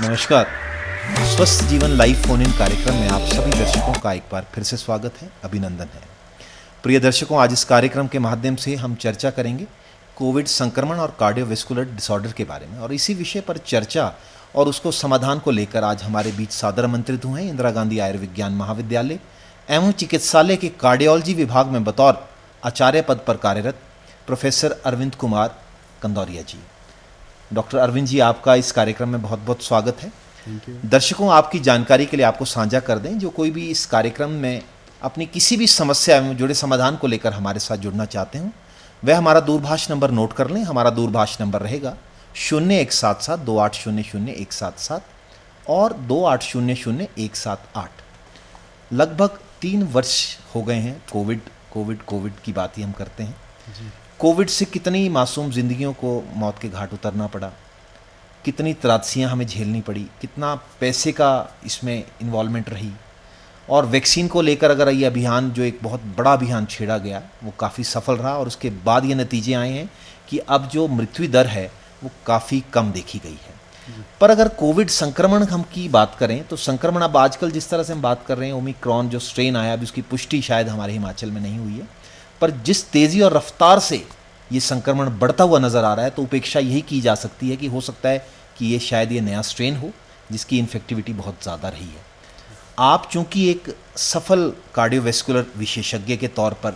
नमस्कार। स्वस्थ जीवन लाइव फोन इन कार्यक्रम में आप सभी दर्शकों का एक बार फिर से स्वागत है, अभिनंदन है। प्रिय दर्शकों, आज इस कार्यक्रम के माध्यम से हम चर्चा करेंगे कोविड संक्रमण और कार्डियोवैस्कुलर डिसऑर्डर के बारे में। और इसी विषय पर चर्चा और उसको समाधान को लेकर आज हमारे बीच सादर आमंत्रित हुए हैं इंदिरा गांधी आयुर्विज्ञान महाविद्यालय एवं चिकित्सालय के कार्डियोलॉजी विभाग में बतौर आचार्य पद पर कार्यरत प्रोफेसर अरविंद कुमार कंदौरिया जी। डॉक्टर अरविंद जी, आपका इस कार्यक्रम में बहुत बहुत स्वागत है। Thank you. दर्शकों, आपकी जानकारी के लिए आपको साझा कर दें, जो कोई भी इस कार्यक्रम में अपनी किसी भी समस्या में जुड़े समाधान को लेकर हमारे साथ जुड़ना चाहते हों, वह हमारा दूरभाष नंबर नोट कर लें। हमारा दूरभाष नंबर रहेगा 0177-2800-177 और 2800-178। लगभग 3 वर्ष हो गए हैं कोविड की बात ही हम करते हैं। कोविड से कितनी मासूम जिंदगियों को मौत के घाट उतरना पड़ा, कितनी त्रासदियाँ हमें झेलनी पड़ी, कितना पैसे का इसमें इन्वॉल्वमेंट रही। और वैक्सीन को लेकर अगर ये अभियान, जो एक बहुत बड़ा अभियान छेड़ा गया, वो काफ़ी सफल रहा और उसके बाद ये नतीजे आए हैं कि अब जो मृत्यु दर है वो काफ़ी कम देखी गई है। पर अगर कोविड संक्रमण हम की बात करें तो संक्रमण अब आजकल जिस तरह से हम बात कर रहे हैं, ओमिक्रॉन जो स्ट्रेन आया, अभी उसकी पुष्टि शायद हमारे हिमाचल में नहीं हुई है, पर जिस तेज़ी और रफ्तार से ये संक्रमण बढ़ता हुआ नज़र आ रहा है, तो उपेक्षा यही की जा सकती है कि हो सकता है कि ये शायद ये नया स्ट्रेन हो जिसकी इन्फेक्टिविटी बहुत ज़्यादा रही है। आप चूँकि एक सफल कार्डियोवैस्कुलर विशेषज्ञ के तौर पर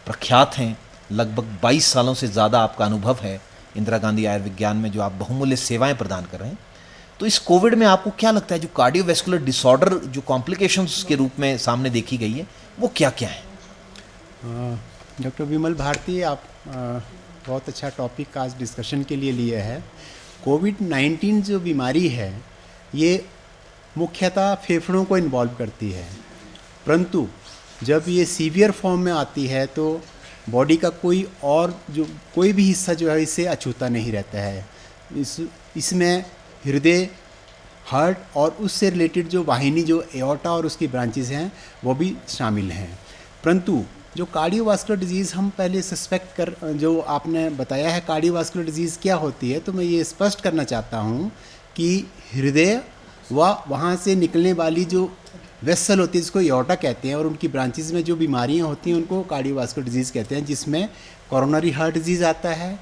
प्रख्यात हैं, लगभग 22 सालों से ज़्यादा आपका अनुभव है इंदिरा गांधी आयुर्विज्ञान में, जो आप बहुमूल्य सेवाएं प्रदान कर रहे हैं, तो इस कोविड में आपको क्या लगता है जो कार्डियोवैस्कुलर डिसऑर्डर जो कॉम्प्लिकेशंस के रूप में सामने देखी गई है, वो क्या क्या है? डॉक्टर विमल भारती, आप बहुत अच्छा टॉपिक आज डिस्कशन के लिए है। कोविड-19 जो बीमारी है ये मुख्यतः फेफड़ों को इन्वॉल्व करती है, परंतु जब ये सीवियर फॉर्म में आती है तो बॉडी का कोई भी हिस्सा जो है इससे अछूता नहीं रहता है। इसमें हृदय, हार्ट और उससे रिलेटेड जो वाहिनी, जो एओर्टा और उसकी ब्रांचेस हैं, वो भी शामिल हैं। परंतु जो कार्डियोवास्कुलर डिजीज़ हम पहले जो आपने बताया है कार्डियोवास्कुलर डिजीज़ क्या होती है, तो मैं ये स्पष्ट करना चाहता हूँ कि हृदय वहाँ से निकलने वाली जो वेसल होती है जिसको एओर्टा कहते हैं, और उनकी ब्रांचेस में जो बीमारियाँ होती हैं उनको कार्डियोवास्कुलर डिजीज़ कहते हैं, जिसमें कोरोनरी हार्ट डिजीज़ आता है,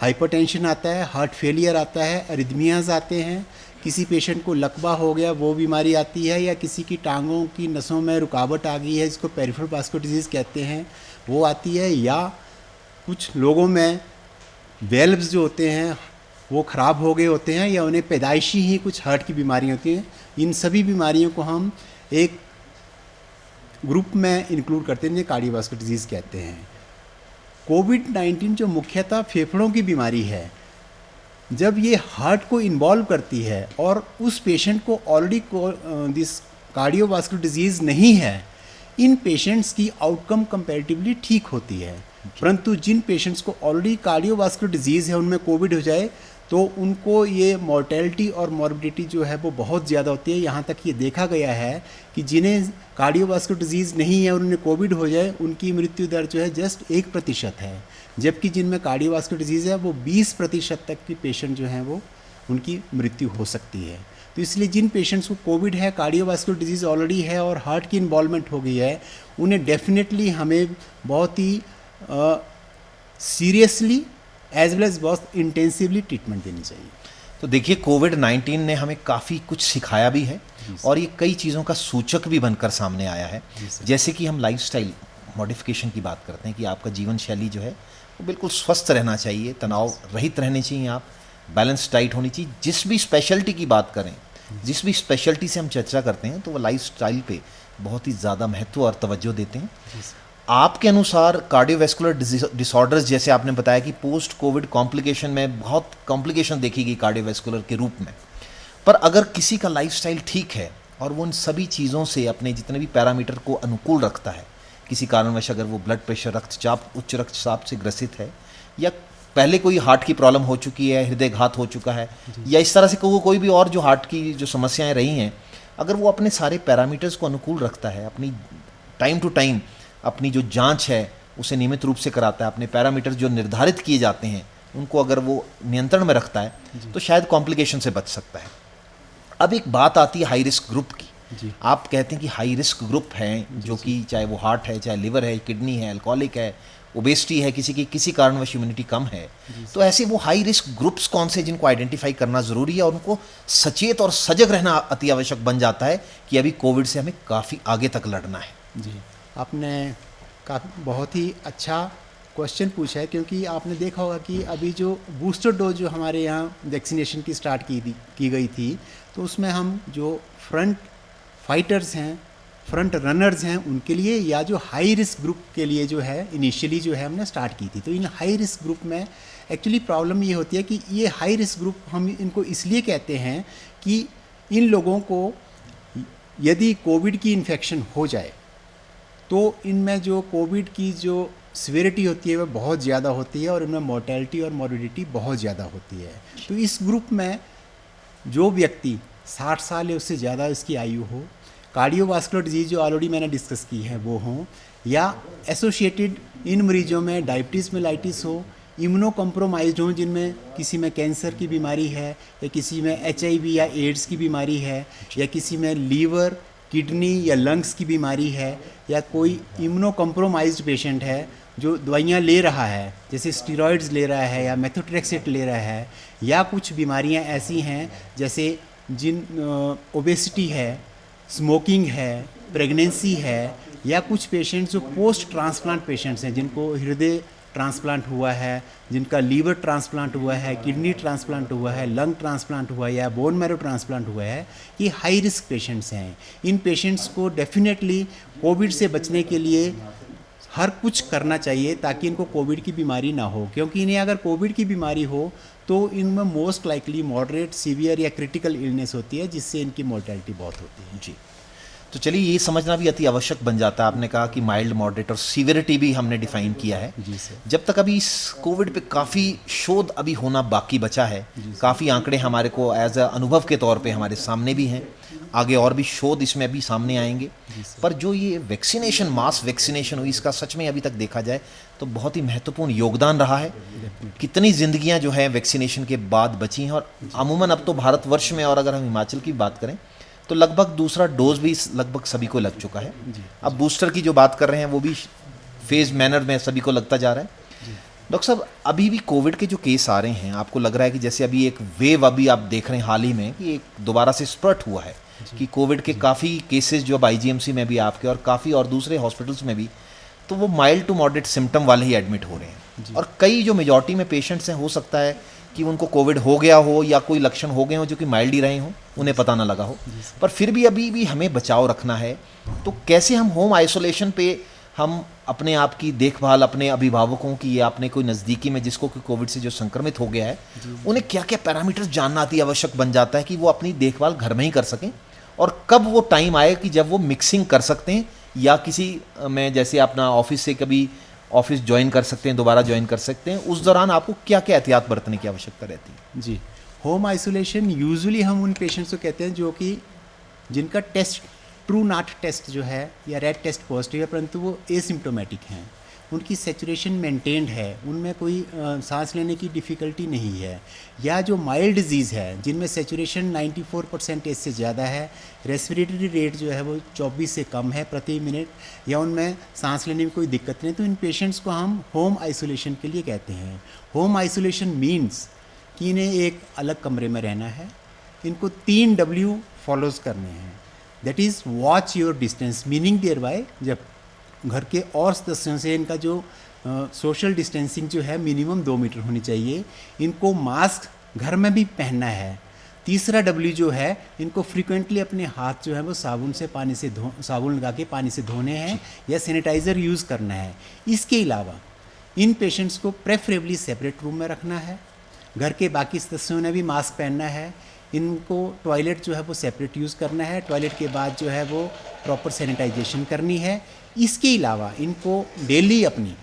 हाइपरटेंशन आता है, हार्ट फेलियर आता है, अरिथमियाज आते हैं, किसी पेशेंट को लकवा हो गया वो बीमारी आती है, या किसी की टांगों की नसों में रुकावट आ गई है जिसको पेरिफेरल वास्कुलर डिजीज़ कहते हैं वो आती है, या कुछ लोगों में वेल्व्स जो होते हैं वो ख़राब हो गए होते हैं, या उन्हें पैदाइशी ही कुछ हार्ट की बीमारियाँ होती हैं। इन सभी बीमारियों को हम एक ग्रुप में इंक्लूड करते हैं जिन्हें कार्डियोवास्कुलर डिजीज़ कहते हैं। कोविड-19 जो मुख्यतः फेफड़ों की बीमारी है, जब ये हार्ट को इन्वॉल्व करती है और उस पेशेंट को ऑलरेडी दिस कार्डियोवास्कुलर डिजीज़ नहीं है, इन पेशेंट्स की आउटकम कंपैरेटिवली ठीक होती है। परंतु जिन पेशेंट्स को ऑलरेडी कार्डियोवास्कुलर डिजीज़ है, उनमें कोविड हो जाए तो उनको ये मॉर्टेलिटी और मॉर्बिडिटी जो है वो बहुत ज़्यादा होती है। यहाँ तक ये देखा गया है कि जिन्हें कार्डियोवास्कुलर डिजीज़ नहीं है और उन्हें कोविड हो जाए, उनकी मृत्यु दर जो है जस्ट 1% है, जबकि जिनमें कार्डियोवास्कुलर डिजीज़ है वो 20% तक की पेशेंट जो हैं वो उनकी मृत्यु हो सकती है। तो इसलिए जिन पेशेंट्स को कोविड है, कार्डियोवास्कुलर डिजीज़ ऑलरेडी है और हार्ट की इन्वॉल्वमेंट हो गई है, उन्हें डेफिनेटली हमें बहुत ही सीरियसली एज वेल एज बहुत इंटेंसिवली ट्रीटमेंट देनी चाहिए। तो देखिए, कोविड-19 ने हमें काफ़ी कुछ सिखाया भी है और ये कई चीज़ों का सूचक भी बनकर सामने आया है। जैसे कि हम लाइफस्टाइल मॉडिफिकेशन की बात करते हैं कि आपका जीवन शैली जो है वो बिल्कुल स्वस्थ रहना चाहिए, तनाव रहित रहने चाहिए, आप बैलेंस डाइट होनी चाहिए। जिस भी स्पेशलिटी की बात करें, जिस भी स्पेशलिटी से हम चर्चा करते हैं, तो वो लाइफस्टाइल पे बहुत ही ज़्यादा महत्व और तवज्जो देते हैं। आपके अनुसार कार्डियोवैस्कुलर डिसऑर्डर्स, जैसे आपने बताया कि पोस्ट कोविड कॉम्प्लिकेशन में बहुत कॉम्प्लिकेशन देखी गई कार्डियोवैस्कुलर के रूप में, पर अगर किसी का लाइफस्टाइल ठीक है और वो उन सभी चीज़ों से अपने जितने भी पैरामीटर को अनुकूल रखता है, किसी कारणवश अगर वो ब्लड प्रेशर, रक्तचाप, उच्च रक्तचाप से ग्रसित है, या पहले कोई हार्ट की प्रॉब्लम हो चुकी है, हृदयघात हो चुका है, या इस तरह से कोई भी और जो हार्ट की जो समस्याएं रही हैं, अगर वो अपने सारे पैरामीटर्स को अनुकूल रखता है, अपनी टाइम टू टाइम अपनी जो जांच है उसे नियमित रूप से कराता है, अपने पैरामीटर जो निर्धारित किए जाते हैं उनको अगर वो नियंत्रण में रखता है, तो शायद कॉम्प्लिकेशन से बच सकता है। अब एक बात आती है हाई रिस्क ग्रुप की। जी। आप कहते हैं कि हाई रिस्क ग्रुप हैं जो कि चाहे वो हार्ट है, चाहे लिवर है, किडनी है, अल्कोहलिक है, ओबेसिटी है, किसी की किसी कारणवश इम्यूनिटी कम है, तो ऐसे वो हाई रिस्क ग्रुप्स कौन से जिनको आइडेंटिफाई करना ज़रूरी है और उनको सचेत और सजग रहना अति आवश्यक बन जाता है कि अभी कोविड से हमें काफ़ी आगे तक लड़ना है। जी, आपने काफ़ी बहुत ही अच्छा क्वेश्चन पूछा है, क्योंकि आपने देखा होगा कि अभी जो बूस्टर डोज जो हमारे यहाँ वैक्सीनेशन की स्टार्ट की गई थी, तो उसमें हम जो फ्रंट फाइटर्स हैं, फ्रंट रनर्स हैं, उनके लिए या जो हाई रिस्क ग्रुप के लिए जो है इनिशियली जो है हमने स्टार्ट की थी। तो इन हाई रिस्क ग्रुप में एक्चुअली प्रॉब्लम ये होती है कि ये हाई रिस्क ग्रुप हम इनको इसलिए कहते हैं कि इन लोगों को यदि कोविड की इन्फेक्शन हो जाए तो इनमें जो कोविड की जो सिवियरिटी होती है वह बहुत ज़्यादा होती है और इनमें मोर्टेलिटी और मॉर्बिडिटी बहुत ज़्यादा होती है। तो इस ग्रुप में जो व्यक्ति 60 साल या उससे ज़्यादा इसकी आयु हो, कार्डियोवास्कुलर डिजीज़ जो ऑलरेडी मैंने डिस्कस की है वो हों, या एसोसिएटेड इन मरीजों में डायबिटीज़ मेलाइटिस हो, इम्यूनो कॉम्प्रोमाइज्ड हों जिनमें किसी में कैंसर की बीमारी है, या किसी में HIV या एड्स की बीमारी है, या किसी में लीवर, किडनी या लंग्स की बीमारी है, या कोई इम्यूनो कॉम्प्रोमाइज्ड पेशेंट है जो दवाइयाँ ले रहा है, जैसे स्टीरॉइड्स ले रहा है या मेथोट्रेक्सेट ले रहा है, या कुछ बीमारियाँ ऐसी हैं जैसे ओबेसिटी है, स्मोकिंग है, प्रेगनेंसी है, या कुछ पेशेंट्स जो पोस्ट ट्रांसप्लांट पेशेंट्स हैं जिनको हृदय ट्रांसप्लांट हुआ है, जिनका लीवर ट्रांसप्लांट हुआ है, किडनी ट्रांसप्लांट हुआ है, लंग ट्रांसप्लांट हुआ है या बोन मैरो ट्रांसप्लांट हुआ है, ये हाई रिस्क पेशेंट्स हैं। इन पेशेंट्स को डेफिनेटली कोविड से बचने के लिए हर कुछ करना चाहिए ताकि इनको कोविड की बीमारी ना हो, क्योंकि इन्हें अगर कोविड की बीमारी हो तो इनमें मोस्ट लाइकली मॉडरेट, सीवियर या क्रिटिकल इलनेस होती है जिससे इनकी मोर्टेलिटी बहुत होती है। जी, तो चलिए ये समझना भी अति आवश्यक बन जाता है। आपने कहा कि माइल्ड, मॉडरेट और सीवियरिटी भी हमने डिफाइन किया है। जी सर। जब तक अभी इस कोविड पे काफ़ी शोध अभी होना बाकी बचा है, काफ़ी आंकड़े हमारे को एज अ अनुभव के तौर पे हमारे सामने भी हैं, आगे और भी शोध इसमें अभी सामने आएंगे, पर जो ये वैक्सीनेशन, मास वैक्सीनेशन हुई, इसका सच में अभी तक देखा जाए तो बहुत ही महत्वपूर्ण योगदान रहा है। कितनी ज़िंदगियां जो है वैक्सीनेशन के बाद बची हैं, और अमूमन अब तो भारतवर्ष में और अगर हम हिमाचल की बात करें तो लगभग दूसरा डोज भी लगभग सभी को लग चुका है। अब बूस्टर की जो बात कर रहे हैं वो भी फेज मैनर में सभी को लगता जा रहा है। डॉक्टर साहब, अभी भी कोविड के जो केस आ रहे हैं, आपको लग रहा है कि जैसे अभी एक वेव अभी आप देख रहे हैं हाल ही में कि एक दोबारा से स्प्रेड हुआ है कि कोविड के काफ़ी केसेस जो अब IGMC में भी आपके और काफ़ी और दूसरे हॉस्पिटल्स में भी, तो वो माइल्ड टू मॉडरेट सिम्टम वाले ही एडमिट हो रहे हैं, और कई जो मेजॉरिटी में पेशेंट्स हैं हो सकता है कि उनको कोविड हो गया हो या कोई लक्षण हो गए हो जो कि माइल्ड ही रहे हों, उन्हें पता ना लगा हो, पर फिर भी अभी भी हमें बचाव रखना है। तो कैसे हम होम आइसोलेशन पे हम अपने आप की देखभाल, अपने अभिभावकों की या अपने कोई नज़दीकी में जिसको कि कोविड से जो संक्रमित हो गया है, उन्हें क्या क्या पैरामीटर्स जानना अति आवश्यक बन जाता है कि वो अपनी देखभाल घर में ही कर सकें, और कब वो टाइम आए कि जब वो मिक्सिंग कर सकते हैं या किसी में जैसे अपना ऑफिस से कभी ऑफिस ज्वाइन कर सकते हैं, दोबारा ज्वाइन कर सकते हैं, उस दौरान आपको क्या क्या एहतियात बरतने की आवश्यकता रहती है? जी, होम आइसोलेशन यूजुअली हम उन पेशेंट्स को कहते हैं जो कि जिनका टेस्ट ट्रू नाट टेस्ट जो है या रेड टेस्ट पॉजिटिव है, परंतु वो एसिम्प्टोमेटिक हैं, उनकी सेचुरेशन मेंटेन्ड है, उनमें कोई सांस लेने की डिफ़िकल्टी नहीं है, या जो माइल्ड डिजीज़ है जिनमें सेचुरेशन 94% से ज़्यादा है, रेस्पिरेटरी रेट जो है वो 24 से कम है प्रति मिनट, या उनमें सांस लेने में कोई दिक्कत नहीं, तो इन पेशेंट्स को हम होम आइसोलेशन के लिए कहते हैं। होम आइसोलेशन मीन्स कि इन्हें एक अलग कमरे में रहना है, इनको 3 W फॉलोज करने हैं, that is watch your distance, meaning thereby जब घर के और सदस्यों से इनका जो सोशल डिस्टेंसिंग जो है मिनिमम 2 मीटर होनी चाहिए, इनको मास्क घर में भी पहनना है। तीसरा W जो है, इनको फ्रीक्वेंटली अपने हाथ जो है वो साबुन लगा के पानी से धोने हैं या सैनिटाइज़र यूज़ करना है। इसके अलावा इन पेशेंट्स को प्रेफरेबली सेपरेट रूम में रखना है, घर के बाकी सदस्यों ने भी मास्क पहनना है, इनको टॉयलेट जो है वो सेपरेट यूज़ करना है, टॉयलेट के बाद जो है वो प्रॉपर सैनिटाइजेशन करनी है। इसके अलावा इनको डेली अपनी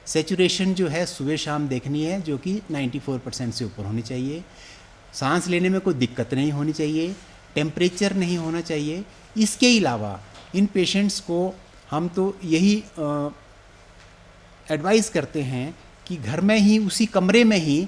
सेचुरेशन जो है सुबह शाम देखनी है, जो कि 94% से ऊपर होनी चाहिए, सांस लेने में कोई दिक्कत नहीं होनी चाहिए, टेम्परेचर नहीं होना चाहिए। इसके अलावा इन पेशेंट्स को हम तो यही एडवाइस करते हैं कि घर में ही उसी कमरे में ही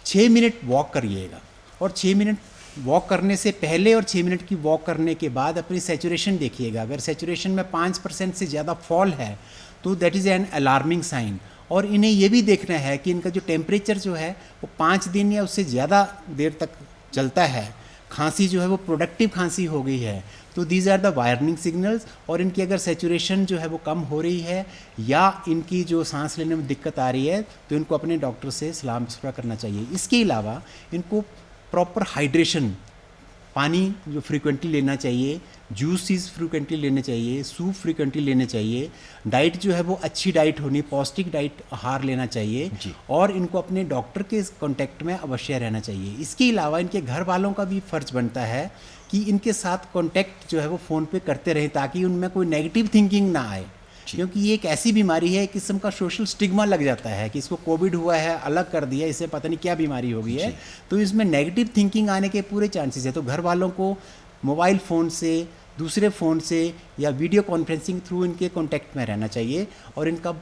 6 मिनट वॉक करिएगा, और 6 मिनट वॉक करने से पहले और 6 मिनट की वॉक करने के बाद अपनी सैचुरेशन देखिएगा। अगर सैचुरेशन में 5% से ज़्यादा फॉल है तो that is an alarming sign. और इन्हें ये भी देखना है कि इनका जो टेम्परेचर जो है वो 5 दिन या उससे ज़्यादा देर तक चलता है, खांसी जो है वो प्रोडक्टिव खांसी हो गई है, तो these are the warning signals. और इनकी अगर सैचुरेशन जो है वो कम हो रही है या इनकी जो सांस लेने में दिक्कत आ रही है तो इनको अपने डॉक्टर से सलाह मशवरा करना चाहिए। इसके अलावा इनको प्रॉपर हाइड्रेशन, पानी जो फ्रीक्वेंटली लेना चाहिए, जूसेस फ्रीक्वेंटली लेने चाहिए, सूप फ्रीक्वेंटली लेने चाहिए, डाइट जो है वो अच्छी डाइट होनी, पौष्टिक डाइट आहार लेना चाहिए और इनको अपने डॉक्टर के कांटेक्ट में अवश्य रहना चाहिए। इसके अलावा इनके घर वालों का भी फर्ज बनता है कि इनके साथ कांटेक्ट जो है वो फ़ोन पे करते रहें ताकि उनमें कोई नेगेटिव थिंकिंग ना आए, क्योंकि ये एक ऐसी बीमारी है, एक किस्म का सोशल स्टिग्मा लग जाता है कि इसको कोविड हुआ है, अलग कर दिया, इससे पता नहीं क्या बीमारी हो गई है, तो इसमें नेगेटिव थिंकिंग आने के पूरे चांसेस है। तो घर वालों को मोबाइल फ़ोन से, दूसरे फ़ोन से या वीडियो कॉन्फ्रेंसिंग थ्रू इनके कांटेक्ट में रहना चाहिए और इनका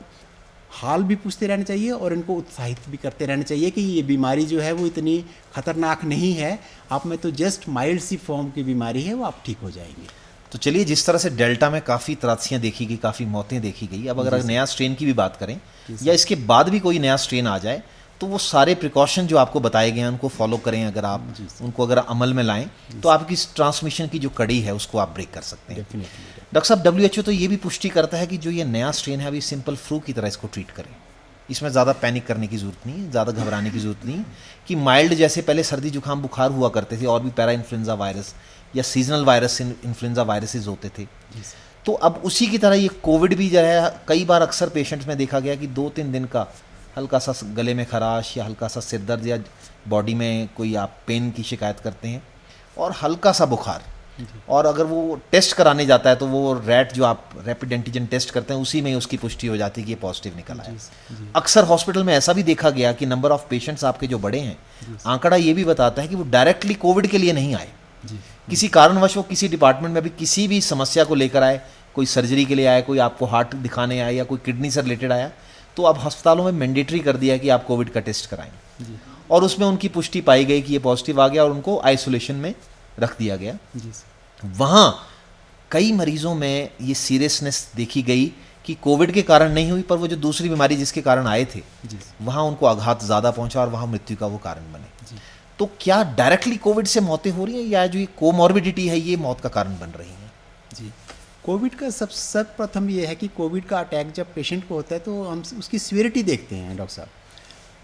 हाल भी पूछते रहना चाहिए और इनको उत्साहित भी करते रहना चाहिए कि ये बीमारी जो है वो इतनी ख़तरनाक नहीं है, आप में तो जस्ट माइल्ड सी फॉर्म की बीमारी है, वो आप ठीक हो जाएंगे। तो चलिए, जिस तरह से डेल्टा में काफ़ी त्रासदियाँ देखी गई, काफ़ी मौतें देखी गई, अब अगर नया स्ट्रेन की भी बात करें या इसके बाद भी कोई नया स्ट्रेन आ जाए तो वो सारे प्रिकॉशन जो आपको बताए गए हैं उनको फॉलो करें, अगर आप उनको अगर अमल में लाएं तो आपकी ट्रांसमिशन की जो कड़ी है उसको आप ब्रेक कर सकते हैं। डॉक्टर साहब, WHO तो ये भी पुष्टि करता है कि जो ये नया स्ट्रेन है अभी सिंपल फ्लू की तरह इसको ट्रीट करें, इसमें ज़्यादा पैनिक करने की ज़रूरत नहीं है, ज़्यादा घबराने की ज़रूरत नहीं कि माइल्ड जैसे पहले सर्दी जुकाम बुखार हुआ करते थे और भी पैरा इन्फ्लुएंजा वायरस या सीजनल वायरस इन्फ्लुएंजा वायरसेस होते थे, तो अब उसी की तरह ये कोविड भी जो है कई बार अक्सर पेशेंट्स में देखा गया कि 2-3 दिन का हल्का सा गले में खराश या हल्का सा सिर दर्द या बॉडी में कोई आप पेन की शिकायत करते हैं और हल्का सा बुखार, और अगर वो टेस्ट कराने जाता है तो वो जो आप रैपिड एंटीजन टेस्ट करते हैं उसी में उसकी पुष्टि हो जाती है कि ये पॉजिटिव निकल आया। अक्सर हॉस्पिटल में ऐसा भी देखा गया कि नंबर ऑफ पेशेंट्स आपके जो बड़े हैं, आंकड़ा ये भी बताता है कि वो डायरेक्टली कोविड के लिए नहीं आए, किसी कारणवश वो किसी डिपार्टमेंट में भी किसी भी समस्या को लेकर आए, कोई सर्जरी के लिए आए, कोई आपको हार्ट दिखाने आए या कोई किडनी से रिलेटेड आया, तो अब अस्पतालों में मैंडेटरी कर दिया कि आप कोविड का टेस्ट कराएं और उसमें उनकी पुष्टि पाई गई कि ये पॉजिटिव आ गया और उनको आइसोलेशन में रख दिया गया। वहाँ कई मरीजों में ये सीरियसनेस देखी गई कि कोविड के कारण नहीं हुई, पर वो जो दूसरी बीमारी जिसके कारण आए थे वहाँ उनको आघात ज़्यादा पहुँचा और वहाँ मृत्यु का वो कारण बने। तो क्या डायरेक्टली कोविड से मौतें हो रही हैं या जो ये कोमॉर्बिडिटी है ये मौत का कारण बन रही है? जी, कोविड का सर्वप्रथम ये है कि कोविड का अटैक जब पेशेंट को होता है तो हम उसकी सीवियरिटी देखते हैं डॉक्टर साहब।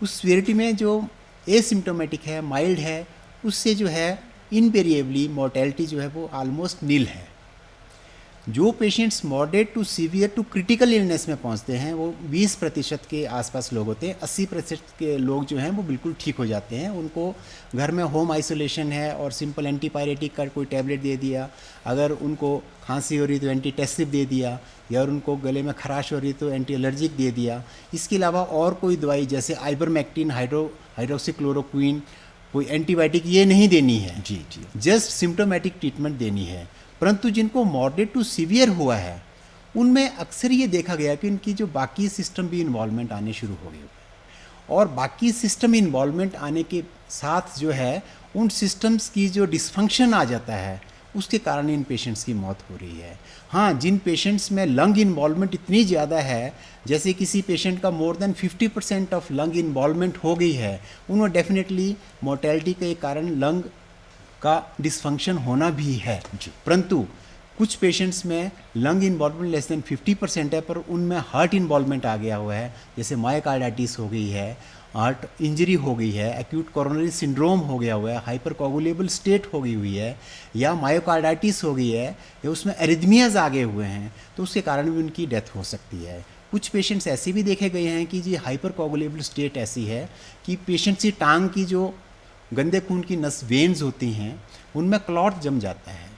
उस सीवियरिटी में जो एसिम्प्टोमेटिक है, माइल्ड है, उससे जो है इनवेरिएबली मोर्टेलिटी जो है वो ऑलमोस्ट नील है। जो patients moderate to severe to critical illness में पहुंचते हैं वो 20% के आसपास लोग होते हैं। 80% के लोग जो हैं वो बिल्कुल ठीक हो जाते हैं। उनको घर में होम आइसोलेशन है और सिंपल एंटीपायरेटिक का कोई टैबलेट दे दिया, अगर उनको खांसी हो रही तो एंटीटेस्टिव दे दिया, या उनको गले में खराश हो रही तो एंटी एलर्जिक दे दिया। इसके अलावा और कोई दवाई जैसे आइबरमेक्टिन, हाइड्रोक्सीक्लोरोक्विन, कोई एंटीबायोटिक ये नहीं देनी है, जस्ट सिम्टोमेटिक ट्रीटमेंट देनी है। परंतु जिनको मॉडरेट टू सीवियर हुआ है उनमें अक्सर ये देखा गया कि उनकी जो बाकी सिस्टम भी इन्वॉल्वमेंट आने शुरू हो गए, और बाकी सिस्टम इन्वॉल्वमेंट आने के साथ जो है उन सिस्टम्स की जो डिसफंक्शन आ जाता है उसके कारण इन पेशेंट्स की मौत हो रही है। हाँ, जिन पेशेंट्स में लंग इन्वॉल्वमेंट इतनी ज़्यादा है, जैसे किसी पेशेंट का more than 50% of lung involvement हो गई है, उनमें डेफिनेटली मोर्टेलिटी के कारण लंग का डिसफंक्शन होना भी है। परंतु कुछ पेशेंट्स में लंग इन्वॉल्वमेंट लेस देन 50% है पर उनमें हार्ट इन्वॉल्वमेंट आ गया हुआ है, जैसे मायोकार्डाइटिस हो गई है, हार्ट इंजरी हो गई है, एक्यूट कोरोनरी सिंड्रोम हो गया हुआ है, हाइपरकोगुलेबल स्टेट हो गई हुई है, या मायोकार्डाइटिस हो गई है, या उसमें एरिथमियाज आ गए हुए हैं, तो उसके कारण भी उनकी डेथ हो सकती है। कुछ पेशेंट्स ऐसे भी देखे गए हैं कि जी हाइपरकोगुलेबल स्टेट ऐसी है कि पेशेंट्स की टांग की जो गंदे खून की नस वेन्स होती हैं उनमें क्लॉट जम जाता है,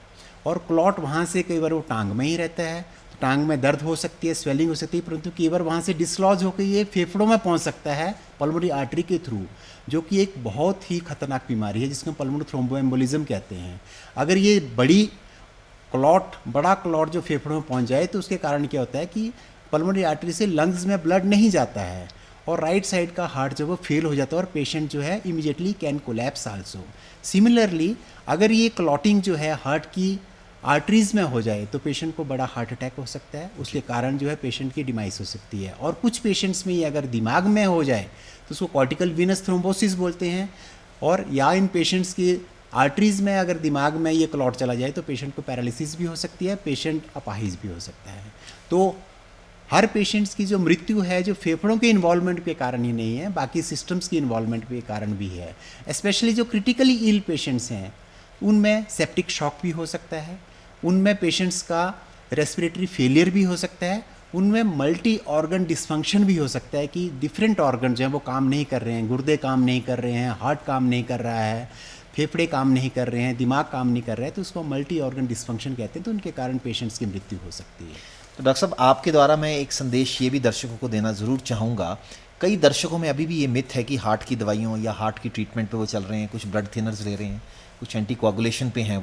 और क्लॉट वहाँ से कई बार वो टांग में ही रहता है, तो टांग में दर्द हो सकती है, स्वेलिंग हो सकती है, परंतु कई बार वहाँ से डिसलॉज होकर ये फेफड़ों में पहुँच सकता है पल्मोनरी आर्टरी के थ्रू, जो कि एक बहुत ही खतरनाक बीमारी है जिसको पल्मोनरी थ्रोम्बोएम्बोलिज्म कहते हैं। अगर ये बड़ा क्लॉट जो फेफड़ों में पहुँच जाए तो उसके कारण क्या होता है कि पल्मोनरी आर्टरी से लंग्स में ब्लड नहीं जाता है, और राइट साइड का हार्ट जो वो फेल हो जाता है और पेशेंट जो है immediately can collapse also. Similarly अगर ये क्लॉटिंग जो है हार्ट की आर्टरीज में हो जाए तो पेशेंट को बड़ा हार्ट अटैक हो सकता है, उसके कारण जो है पेशेंट की डिमाइस हो सकती है। और कुछ पेशेंट्स में ये अगर दिमाग में हो जाए तो उसको कॉर्टिकल वीनस थ्रोम्बोसिस बोलते हैं, और या इन पेशेंट्स की आर्टरीज में अगर दिमाग में ये क्लॉट चला जाए तो पेशेंट को पैरालिसिस भी हो सकती है, पेशेंट अपाहिज भी हो सकता है। तो हर पेशेंट्स की जो मृत्यु है जो फेफड़ों के इन्वॉल्वमेंट के कारण ही नहीं है, बाकी सिस्टम्स की इन्वॉल्वमेंट के कारण भी है। स्पेशली जो क्रिटिकली इल पेशेंट्स हैं उनमें सेप्टिक शॉक भी हो सकता है, उनमें पेशेंट्स का रेस्पिरेटरी फेलियर भी हो सकता है, उनमें मल्टी ऑर्गन डिस्फंक्शन भी हो सकता है कि डिफरेंट ऑर्गन जो हैं वो काम नहीं कर रहे हैं, गुर्दे काम नहीं कर रहे हैं, हार्ट काम नहीं कर रहा है, फेफड़े काम नहीं कर रहे हैं, दिमाग काम नहीं कर रहा है, तो उसको मल्टी ऑर्गन डिस्फंक्शन कहते हैं। तो उनके कारण पेशेंट्स की मृत्यु हो सकती है। तो डॉक्टर साहब आपके द्वारा मैं एक संदेश ये भी दर्शकों को देना ज़रूर चाहूँगा। कई दर्शकों में अभी भी ये मिथ है कि हार्ट की दवाइयों या हार्ट की ट्रीटमेंट पे वो चल रहे हैं, कुछ ब्लड थिनर्स ले रहे हैं, कुछ एंटी कोआगुलेशन पे हैं,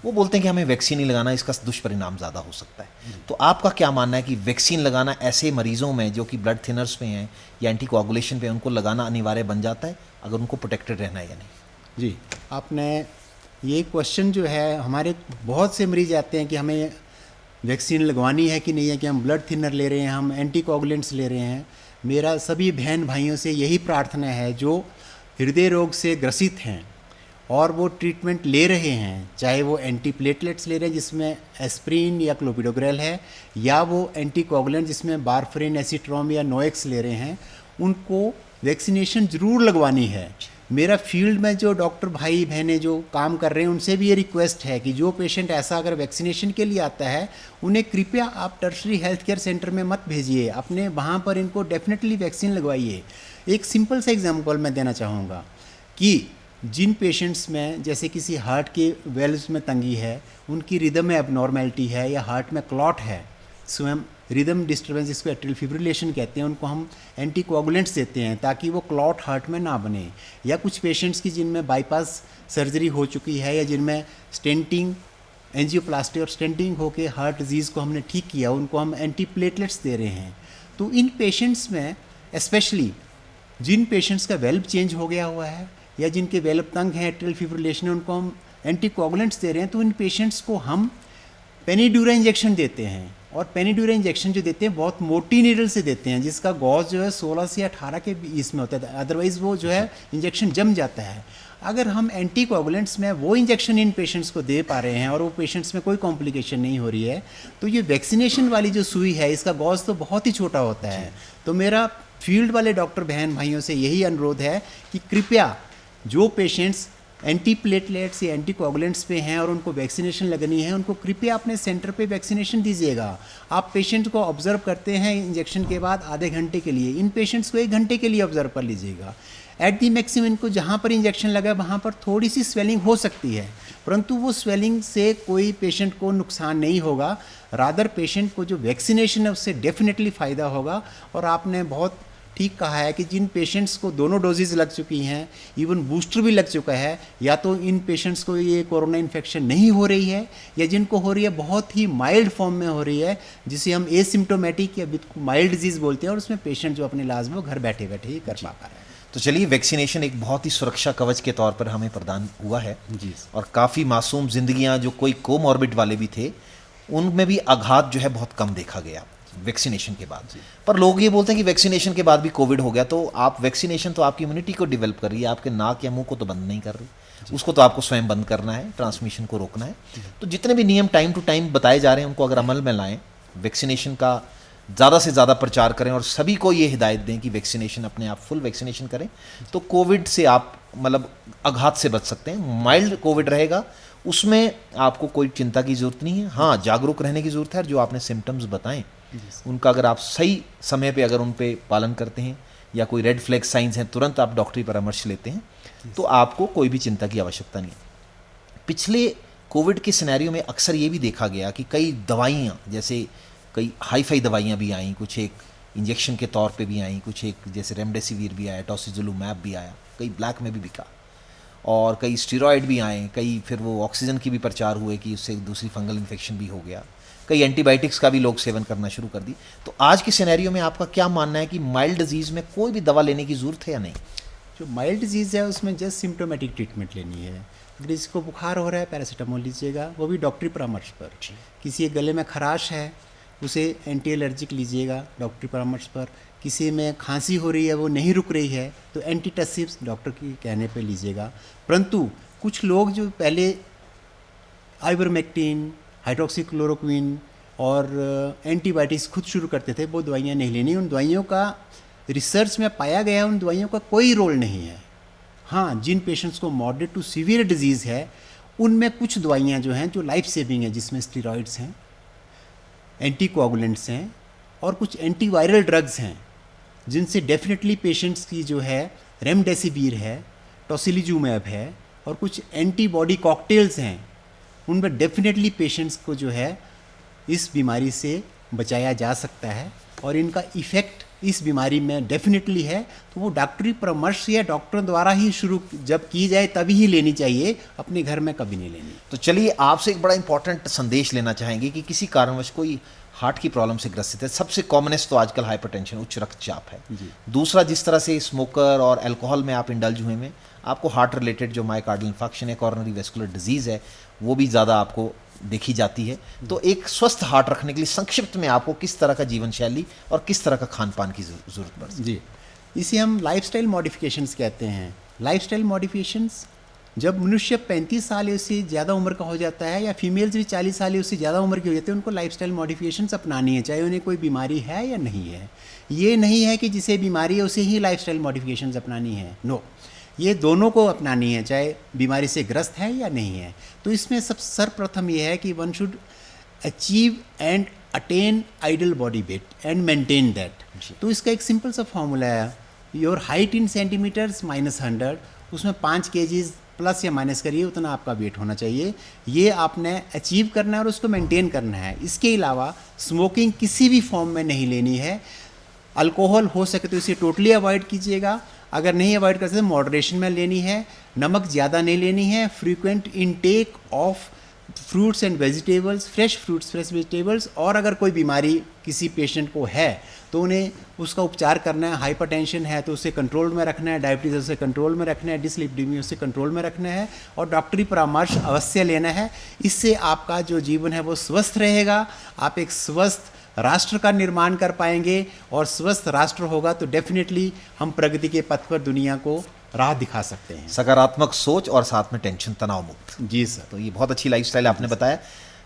वो बोलते हैं कि हमें वैक्सीन नहीं लगाना, इसका दुष्परिणाम ज़्यादा हो सकता है। तो आपका क्या मानना है कि वैक्सीन लगाना ऐसे मरीजों में जो कि ब्लड थिनर्स पे हैं या एंटी कोआगुलेशन पे, उनको लगाना अनिवार्य बन जाता है अगर उनको प्रोटेक्टेड रहना है या नहीं? जी, आपने ये क्वेश्चन जो है, हमारे बहुत से मरीज आते हैं कि हमें वैक्सीन लगवानी है कि नहीं है, कि हम ब्लड थिनर ले रहे हैं, हम एंटी कोआगुलेंट्स ले रहे हैं। मेरा सभी बहन भाइयों से यही प्रार्थना है जो हृदय रोग से ग्रसित हैं और वो ट्रीटमेंट ले रहे हैं, चाहे वो एंटी प्लेटलेट्स ले रहे हैं जिसमें एस्प्रिन या क्लोपिडोग्रेल है, या वो एंटी कोआगुलेंट जिसमें बारफरिन, एसिट्रोम या नोएक्स ले रहे हैं, उनको वैक्सीनेशन ज़रूर लगवानी है। मेरा फील्ड में जो डॉक्टर भाई बहनें जो काम कर रहे हैं उनसे भी ये रिक्वेस्ट है कि जो पेशेंट ऐसा अगर वैक्सीनेशन के लिए आता है उन्हें कृपया आप टर्शरी हेल्थ केयर सेंटर में मत भेजिए, अपने वहाँ पर इनको डेफिनेटली वैक्सीन लगवाइए। एक सिंपल सा एग्जांपल मैं देना चाहूँगा कि जिन पेशेंट्स में जैसे किसी हार्ट के वेल्व्स में तंगी है, उनकी रिदम में एबनॉर्मेलिटी है या हार्ट में क्लॉट है, स्वयं रिदम डिस्टर्बेंस, जिसको एट्रियल फिब्रिलेशन कहते हैं, उनको हम एंटी कोआगुलेंट्स देते हैं ताकि वो क्लॉट हार्ट में ना बने। या कुछ पेशेंट्स की जिनमें बाईपास सर्जरी हो चुकी है या जिनमें स्टेंटिंग, एंजियोप्लास्टी और स्टेंटिंग होके हार्ट डिजीज़ को हमने ठीक किया, उनको हम एंटी प्लेटलेट्स दे रहे हैं। तो इन पेशेंट्स में स्पेशली जिन पेशेंट्स का वेल्व चेंज हो गया हुआ है या जिनके वेल्व तंग हैं, एट्रियल फिब्रिलेशन, उनको हम एंटी कोआगुलेंट्स दे रहे हैं। तो इन पेशेंट्स को हम पेनिड्यूरा इंजेक्शन देते हैं, और पेनिड्यूरा इंजेक्शन जो देते हैं बहुत मोटी नीडल से देते हैं जिसका गॉज जो है 16 से 18 के बीच में होता है, अदरवाइज़ वो जो है इंजेक्शन जम जाता है। अगर हम एंटी कोआगुलेंट्स में वो इंजेक्शन इन पेशेंट्स को दे पा रहे हैं और वो पेशेंट्स में कोई कॉम्प्लिकेशन नहीं हो रही है, तो ये वैक्सीनेशन वाली जो सुई है इसका गॉज तो बहुत ही छोटा होता है। तो मेरा फील्ड वाले डॉक्टर बहन भाइयों से यही अनुरोध है कि कृपया जो पेशेंट्स एंटी प्लेटलेट्स या एंटी कोआगुलेंट्स पे हैं और उनको वैक्सीनेशन लगनी है, उनको कृपया अपने सेंटर पे वैक्सीनेशन दीजिएगा। आप पेशेंट को ऑब्जर्व करते हैं इंजेक्शन के बाद आधे घंटे के लिए, इन पेशेंट्स को 1 घंटे के लिए ऑब्जर्व कर लीजिएगा। एट दी मैक्सिमम इनको जहाँ पर इंजेक्शन लगा वहाँ पर थोड़ी सी स्वेलिंग हो सकती है, परंतु वो स्वेलिंग से कोई पेशेंट को नुकसान नहीं होगा, रादर पेशेंट को जो वैक्सीनेशन है उससे डेफिनेटली फ़ायदा होगा। और आपने बहुत ठीक कहा है कि जिन पेशेंट्स को दोनों डोजेज लग चुकी हैं, इवन बूस्टर भी लग चुका है, या तो इन पेशेंट्स को ये कोरोना इन्फेक्शन नहीं हो रही है, या जिनको हो रही है बहुत ही माइल्ड फॉर्म में हो रही है जिसे हम एसिम्प्टोमेटिक या विद माइल्ड डिजीज़ बोलते हैं, और उसमें पेशेंट जो अपने इलाज में वो घर बैठे बैठे ही कर पा रहा है। तो चलिए, वैक्सीनेशन एक बहुत ही सुरक्षा कवच के तौर पर हमें प्रदान हुआ है जी, और काफ़ी मासूम जिंदगियां जो कोई कोमॉर्बिड वाले भी थे उनमें भी आघात जो है बहुत कम देखा गया वैक्सीनेशन के बाद। पर लोग ये बोलते हैं कि वैक्सीनेशन के बाद भी कोविड हो गया। तो आप वैक्सीनेशन तो आपकी इम्यूनिटी को डेवलप कर रही है, आपके नाक या मुंह को तो बंद नहीं कर रही, उसको तो आपको स्वयं बंद करना है, ट्रांसमिशन को रोकना है। तो जितने भी नियम टाइम टू टाइम बताए जा रहे हैं उनको अगर अमल में लाएं, वैक्सीनेशन का ज़्यादा से ज़्यादा प्रचार करें और सभी को ये हिदायत दें कि वैक्सीनेशन अपने आप फुल वैक्सीनेशन करें, तो कोविड से आप मतलब आघात से बच सकते हैं। माइल्ड कोविड रहेगा, उसमें आपको कोई चिंता की ज़रूरत नहीं है। हाँ, जागरूक रहने की ज़रूरत है। जो आपने सिम्टम्स बताएं उनका अगर आप सही समय पे अगर उन पे पालन करते हैं या कोई रेड फ्लैग साइंस हैं तुरंत आप डॉक्टरी परामर्श लेते हैं, तो आपको कोई भी चिंता की आवश्यकता नहीं है। पिछले कोविड के सिनेरियो में अक्सर ये भी देखा गया कि कई दवाइयाँ, जैसे कई हाई-फाई दवाइयाँ भी आईं, कुछ एक इंजेक्शन के तौर पे भी आईं, कुछ एक जैसे रेमडेसिविर भी आया, टोसिलिजुमैब भी आया, कई ब्लैक में भी बिका, और कई स्टेरॉयड भी आए, कई फिर वो ऑक्सीजन की भी प्रचार हुए कि उससे दूसरी फंगल इन्फेक्शन भी हो गया, कई एंटीबायोटिक्स का भी लोग सेवन करना शुरू कर दी। तो आज के सिनेरियो में आपका क्या मानना है कि माइल्ड डिजीज़ में कोई भी दवा लेने की ज़रूरत है या नहीं? जो माइल्ड डिजीज़ है उसमें जस्ट सिम्टोमेटिक ट्रीटमेंट लेनी है। अगर इसको बुखार हो रहा है पैरासीटामोल लीजिएगा, वो भी डॉक्टरी परामर्श पर। किसी गले में खराश है उसे एंटी एलर्जिक लीजिएगा डॉक्टरी परामर्श पर। किसी में खांसी हो रही है वो नहीं रुक रही है तो एंटीटसिव्स डॉक्टर के कहने पे लीजिएगा। परंतु कुछ लोग जो पहले आइवरमेक्टिन, हाइड्रोक्सीक्लोरोक्विन और एंटीबायोटिक्स खुद शुरू करते थे, वो दवाइयाँ नहीं लेनी। उन दवाइयों का रिसर्च में पाया गया उन दवाइयों का कोई रोल नहीं है। हाँ, जिन पेशेंट्स को मॉडरेट टू सीवियर डिजीज़ है उनमें कुछ दवाइयाँ जो हैं जो लाइफ सेविंग है, जिसमें स्टेरॉइड्स हैं, एंटीकोआगुलेंट्स हैं और कुछ एंटीवायरल ड्रग्स हैं, जिनसे डेफिनेटली पेशेंट्स की जो है रेमडेसिविर है, टोसिलिजुमैब है और कुछ एंटीबॉडी कॉकटेल्स हैं, उनमें डेफिनेटली पेशेंट्स को जो है इस बीमारी से बचाया जा सकता है। और इनका इफ़ेक्ट इस बीमारी में डेफिनेटली है, तो वो डॉक्टरी परामर्श या डॉक्टर द्वारा ही शुरू जब की जाए तभी ही लेनी चाहिए, अपने घर में कभी नहीं लेनी। तो चलिए आपसे एक बड़ा इंपॉर्टेंट संदेश लेना चाहेंगे कि किसी कारणवश कोई हार्ट की प्रॉब्लम से ग्रसित है। सबसे कॉमनेस्ट तो आजकल हाइपरटेंशन, उच्च रक्तचाप है। दूसरा, जिस तरह से स्मोकर और अल्कोहल में आप इंडल्ज हुए में आपको हार्ट रिलेटेड जो मायोकार्डियल इंफार्क्शन है, कॉरोनरी वेस्कुलर डिजीज़ है, वो भी ज़्यादा आपको देखी जाती है। तो एक स्वस्थ हार्ट रखने के लिए संक्षिप्त में आपको किस तरह का जीवन शैली और किस तरह का खान पान की ज़रूरत पड़ती है? जी, इसे हम लाइफस्टाइल मॉडिफिकेशंस कहते हैं। लाइफस्टाइल मॉडिफिकेशंस जब मनुष्य 35 साल या उससे ज़्यादा उम्र का हो जाता है, या फीमेल्स भी 40 साल या उससे ज़्यादा उम्र की हो जाती है, उनको लाइफस्टाइल मॉडिफिकेशंस अपनानी है, चाहे उन्हें कोई बीमारी है या नहीं है। ये नहीं है कि जिसे बीमारी है उसे ही लाइफस्टाइल मॉडिफिकेशंस अपनानी है, नो, ये दोनों को अपनानी है, चाहे बीमारी से ग्रस्त है या नहीं है। तो इसमें सर्वप्रथम ये है कि one should achieve and attain ideal body weight and maintain that. तो इसका एक सिंपल सा फॉर्मूला है, योर हाइट इन सेंटीमीटर्स -100, उसमें 5 kg प्लस या माइनस करिए, उतना आपका वेट होना चाहिए। ये आपने अचीव करना है और उसको मेंटेन करना है। इसके अलावा स्मोकिंग किसी भी फॉर्म में नहीं लेनी है। अल्कोहल हो सके तो इसे टोटली अवॉइड कीजिएगा, अगर नहीं अवॉइड कर सकते मॉडरेशन में लेनी है। नमक ज़्यादा नहीं लेनी है। Frequent intake of fruits and vegetables, fresh fruits, fresh vegetables. और अगर कोई बीमारी किसी पेशेंट को है तो उन्हें उसका उपचार करना है। हाइपरटेंशन है तो उसे कंट्रोल में रखना है, डायबिटीज़ है उसे कंट्रोल में रखना है, डिसलिपिडीमिया उसे कंट्रोल में रखना है और डॉक्टरी परामर्श अवश्य लेना है। इससे आपका जो जीवन है वो स्वस्थ रहेगा। आप एक स्वस्थ राष्ट्र का निर्माण कर पाएंगे और स्वस्थ राष्ट्र होगा तो डेफिनेटली हम प्रगति के पथ पर दुनिया को राह दिखा सकते हैं। सकारात्मक सोच और साथ में टेंशन, तनाव मुक्त। जी सर। तो ये बहुत अच्छी लाइफस्टाइल आपने बताया।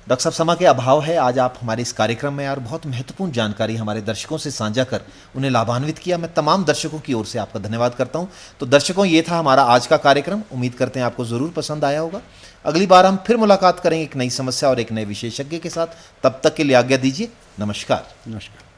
डॉक्टर साहब, समय के अभाव है, आज आप हमारे इस कार्यक्रम में और बहुत महत्वपूर्ण जानकारी हमारे दर्शकों से साझा कर उन्हें लाभान्वित किया। मैं तमाम दर्शकों की ओर से आपका धन्यवाद करता हूँ। तो दर्शकों, ये था हमारा आज का कार्यक्रम। उम्मीद करते हैं आपको ज़रूर पसंद आया होगा। अगली बार हम फिर मुलाकात करेंगे एक नई समस्या और एक नए विशेषज्ञ के साथ। तब तक के लिए आज्ञा दीजिए। नमस्कार। नमस्कार।